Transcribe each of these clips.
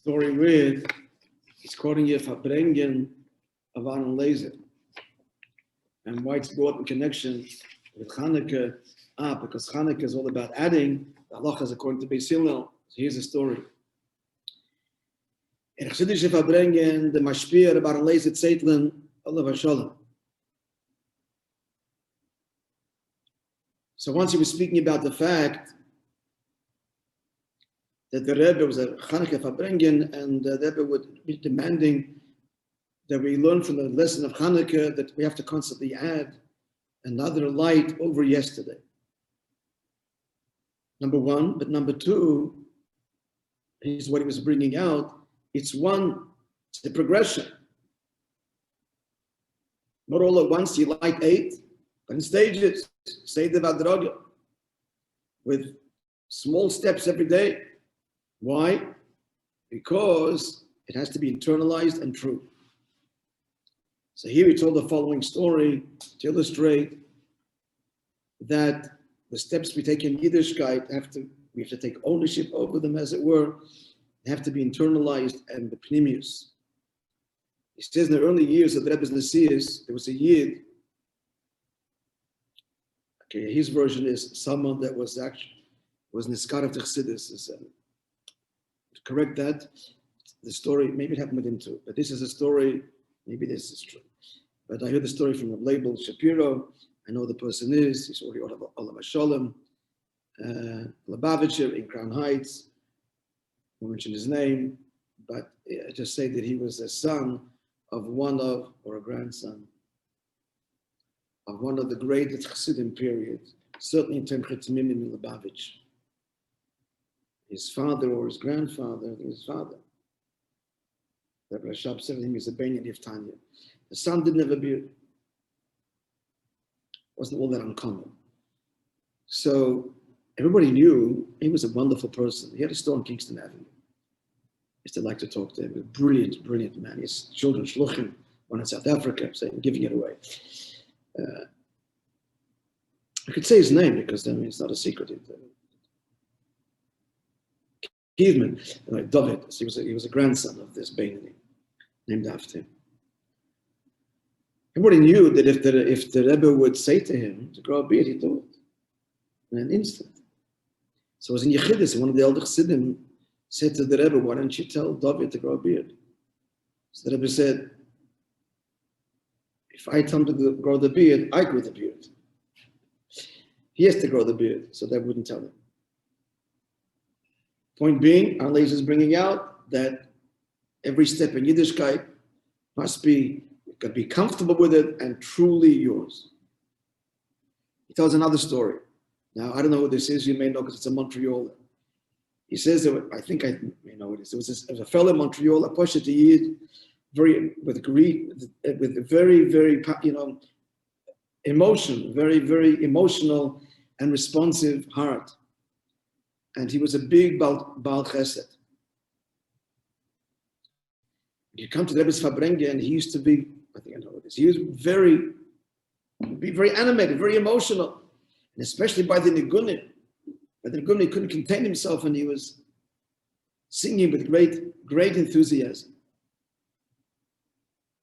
story with, it's quoting you Verbringen of Aaron Laser. And why it's brought in connection with Hanukkah, because Hanukkah is all about adding the halachas according to Beis Hillel. So here's the story. In Chassidic Verbringen, the Mashpia of Aaron Laser Zeitlen, Allah Vashalom. So once he was speaking about the fact that the Rebbe was a Chanukah Verbringen, and the Rebbe would be demanding that we learn from the lesson of Chanukah that we have to constantly add another light over yesterday. Number one, but number two, is what he was bringing out. It's the progression. Not all at once, you light 8, but in stages, say the Vadraga, with small steps every day. Why? Because it has to be internalized and true. So here he told the following story to illustrate that the steps we take in Yiddishkeit we have to take ownership over them, as it were. They have to be internalized and the pnimius. He says in the early years of the Rebbe's Nasias, there was a Yid. Okay, his version is someone that was Niskar of the Chassidus. To correct that, the story, maybe it happened with him too, but this is a story, maybe this is true. But I heard the story from the label Shapiro. I know the person is, he's already Olam Hashalom, Lubavitcher in Crown Heights. I won't mention his name, but I just say that he was a son of or a grandson of one of the greatest Chassidim period, certainly in Temchet Mimim in Lubavitch. His father or his grandfather, I think his father. Rabbi Rashab said him is a Benyan of Tanya. The son didn't have a beard. Wasn't all that uncommon. So everybody knew he was a wonderful person. He had a store on Kingston Avenue. Used to like to talk to him. A brilliant, brilliant man. His children, Shluchim, one in South Africa, saying, giving it away. I could say his name because it's not a secret. Kievman, David. So he was a grandson of this Benoni, named after him. Everybody knew that if the Rebbe would say to him to grow a beard, he'd do it in an instant. So it was in Yechidus, one of the elder Chassidim said to the Rebbe, "Why don't you tell David to grow a beard?" So the Rebbe said, "If I tell him to grow the beard, I grow the beard. He has to grow the beard, so that wouldn't tell him." Point being, our laser is bringing out that every step in Yiddishkeit must be, you can be comfortable with it and truly yours. He tells another story. Now, I don't know who this is. You may know because it's a Montreal. He says that, I think I may know what it is. There was a fellow in Montreal, a Poshet Yid, with very, very, emotion, very, very emotional and responsive heart. And he was a big Baal Chesed. You come to the Rebbe's Verbringen, and he used to be, I think I know what it is, he was very animated, very emotional, and especially by the Nigunim. By the Nigunim, he couldn't contain himself, and he was singing with great enthusiasm.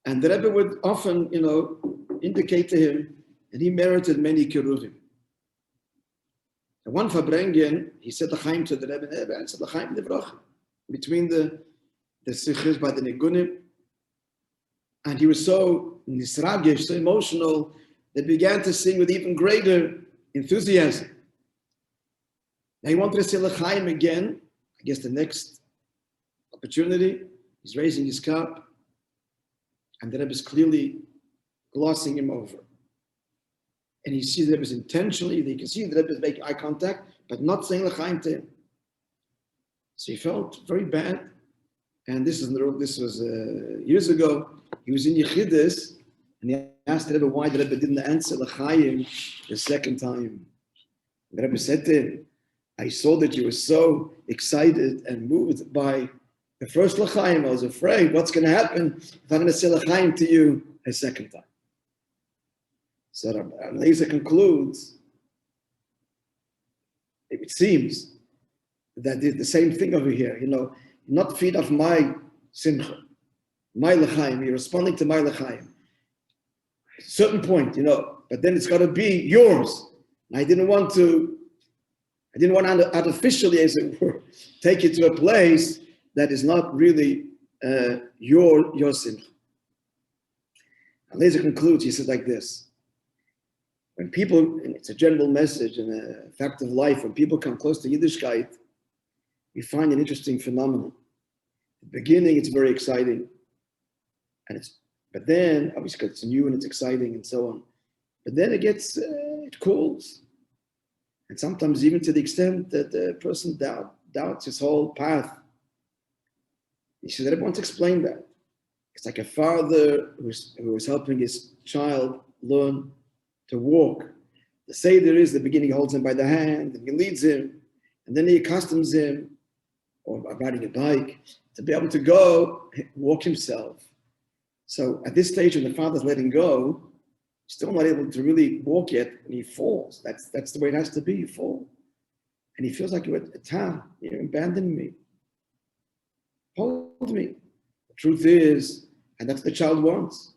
And the Rebbe would often, indicate to him, and he merited many kiruvim. And one Verbringen, he said l'chaim to the Rebbe, and said l'chaim livrocha, between the sichos by the Nigunim. And he was so nisragish, so emotional, that he began to sing with even greater enthusiasm. Now he wanted to say l'chaim again. I guess the next opportunity, he's raising his cup, and the Rebbe is clearly glossing him over. And you see the Rebbe is intentionally, you can see the Rebbe is making eye contact, but not saying l'chaim to him. So he felt very bad. And this was years ago. He was in Yechidus, and he asked the Rebbe why the Rebbe didn't answer l'chaim the second time. The Rebbe said to him, "I saw that you were so excited and moved by the first l'chaim. I was afraid what's going to happen if I'm going to say l'chaim to you a second time." So Rabbi Lezer concludes, it seems that it's the same thing over here. not feed off my simcha, my l'chaim. You're responding to my l'chaim. Certain point, but then it's got to be yours. And I didn't want to artificially, as it were, take you to a place that is not really your simcha. And Laser concludes, he says like this: when people, and it's a general message and a fact of life, when people come close to Yiddishkeit, we find an interesting phenomenon. At the beginning, it's very exciting, but then obviously it's new and it's exciting and so on. But then it cools, and sometimes even to the extent that the person doubts his whole path. He said, I don't want to explain that. It's like a father who was helping his child learn to walk. The Seder is the beginning, he holds him by the hand and he leads him, and then he accustoms him, or riding a bike, to be able to go walk himself. So at this stage, when the father's letting go, he's still not able to really walk yet, and he falls. That's the way it has to be. You fall, and he feels like you're at a town. You abandoned me. Hold me. The truth is, and that's what the child wants,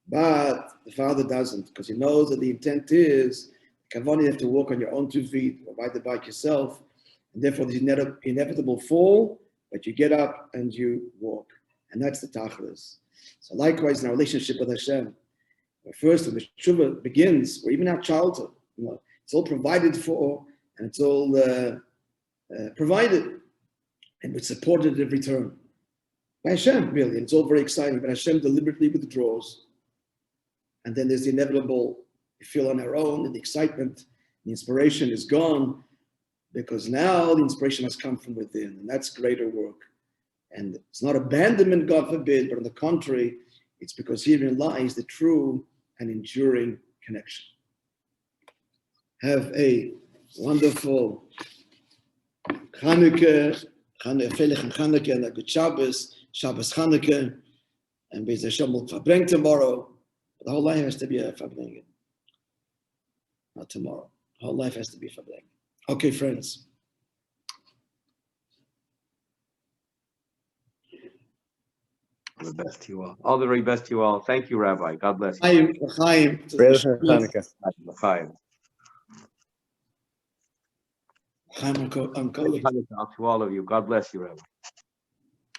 but the father doesn't, because he knows that the intent is, Kavani, you have to walk on your own 2 feet or ride the bike yourself, and therefore there's inevitable fall, but you get up and you walk, and that's the tachlis. So likewise, in our relationship with Hashem, first when the tshuva begins, or even our childhood, it's all provided for, and it's all provided, and it's supported at every turn by Hashem, really. And it's all very exciting, but Hashem deliberately withdraws. And then there's the inevitable, we feel on our own, and the excitement, the inspiration is gone, because now the inspiration has come from within, and that's greater work. And it's not abandonment, God forbid, but on the contrary, it's because herein lies the true and enduring connection. Have a wonderful Chanukah, Felich and Chanukah, and a good Shabbos Chanukah, and Be'ez Hashem will Fabreng tomorrow. But the whole life has to be a Fabreng. Not tomorrow. The whole life has to be Fabreng. Okay, friends. All the best to you all. All the very best to you all. Thank you, Rabbi. God bless you. Chaim. Chaim. Chaim, I'm calling. To all of you. God bless you, Rabbi.